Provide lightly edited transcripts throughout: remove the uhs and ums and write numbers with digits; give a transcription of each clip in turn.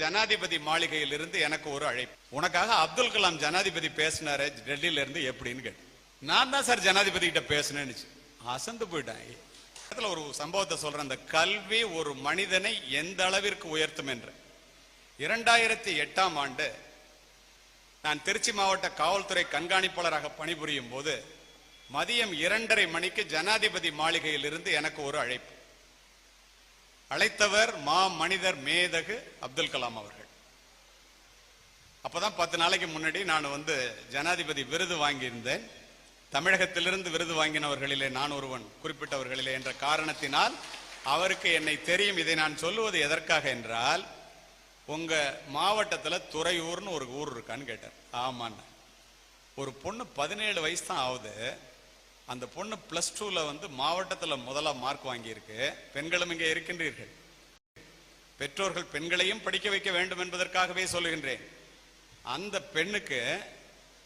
ஜனாதிபதி மாளிகையில் இருந்து எனக்கு ஒரு அழைப்பு. உனக்காக அப்துல் கலாம் ஜனாதிபதி பேசினாரு டெல்லியில இருந்து எப்படின்னு கேட்டு, நான் தான் சார் ஜனாதிபதி கிட்ட பேசினேன்னு அசந்து போயிட்டேன். ஒரு சம்பவத்தை சொல்றேன். அந்த கல்வி ஒரு மனிதனை எந்த அளவிற்கு உயர்த்தும் என்று. 2008ஆம் ஆண்டு நான் திருச்சி மாவட்ட காவல்துறை கண்காணிப்பாளராக பணிபுரியும் போது மதியம் 2:30 மணிக்கு ஜனாதிபதி மாளிகையில் இருந்து எனக்கு ஒரு அழைப்பு. அழைத்தவர் மா மனிதர் மேதகு அப்துல் கலாம் அவர்கள். அப்பதான் 10 நாளைக்கு முன்னாடி நான் ஜனாதிபதி விருது வாங்கியிருந்தேன். தமிழகத்திலிருந்து விருது வாங்கினவர்களிலே நான் ஒருவன், குறிப்பிட்டவர்களிலே என்ற காரணத்தினால் அவருக்கு என்னை தெரியும். இதை நான் சொல்லுவது எதற்காக என்றால், உங்க மாவட்டத்துல துறையூர்னு ஒரு ஊர் இருக்கான்னு கேட்டார். ஆமான்னு. ஒரு பொண்ணு 17 வயசு தான் ஆகுது. அந்த பொண்ணு +2ல மாவட்டத்துல முதலா மார்க் வாங்கியிருக்கு. பெண்களும் இங்கே இருக்கின்றீர்கள். பெற்றோர்கள் பெண்களையும் படிக்க வைக்க வேண்டும் என்பதற்காகவே சொல்லுகின்றேன். அந்த பெண்ணுக்கு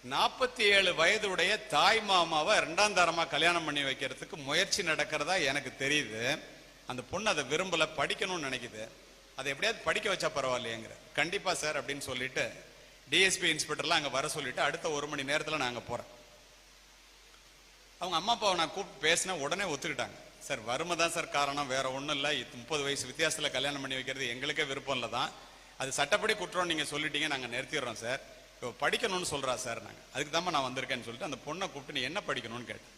47 வயதுடைய தாய் மாமாவை 2ஆம் தரமா கல்யாணம் பண்ணி வைக்கிறதுக்கு முயற்சி நடக்கிறதா எனக்கு தெரியுது. அந்த பொண்ணு அதை விரும்பல, படிக்கணும்னு நினைக்குது. அதை எப்படியாவது படிக்க வச்சா பரவாயில்லையேங்கிற. கண்டிப்பா சார் அப்படின்னு சொல்லிட்டு டிஎஸ்பி இன்ஸ்பெக்டர்லாம் அங்க வர சொல்லிட்டு அடுத்த 1 மணி நேரத்துல நான் அங்க போறேன். அவங்க அம்மா அப்பாவை நான் கூப்பிட்டு பேசினேன். உடனே ஒத்துக்கிட்டாங்க. சார் வறுமை தான் சார் காரணம், வேற ஒன்றும் இல்லை. 30 வயசு வித்தியாசத்தில் கல்யாணம் பண்ணி வைக்கிறது எங்களுக்கே விருப்பம் இல்லை தான். அது சட்டப்படி குற்றம் நீங்கள் சொல்லிட்டீங்க, நாங்கள் நிறுத்திடுறோம் சார். இப்போ படிக்கணும்னு சொல்கிறா சார். நாங்கள் அதுக்கு தான் நான் வந்திருக்கேன்னு சொல்லிட்டு அந்த பொண்ணை கூப்பிட்டு நீ என்ன படிக்கணும்னு கேட்டேன்.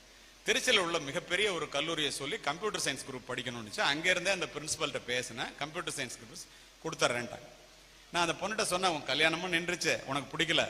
திருச்சியில் உள்ள மிகப்பெரிய ஒரு கல்லூரியை சொல்லி கம்ப்யூட்டர் சயின்ஸ் குரூப் படிக்கணும்னு அங்கேருந்தே அந்த பிரின்சிபல்கிட்ட பேசினேன். கம்ப்யூட்டர் சயின்ஸ் குரூப் கொடுத்துட்றேன்ட்டாங்க. நான் அந்த பொண்ணுகிட்ட சொன்னேன், உன் கல்யாணமும் நின்றுச்சு, உனக்கு பிடிக்கல,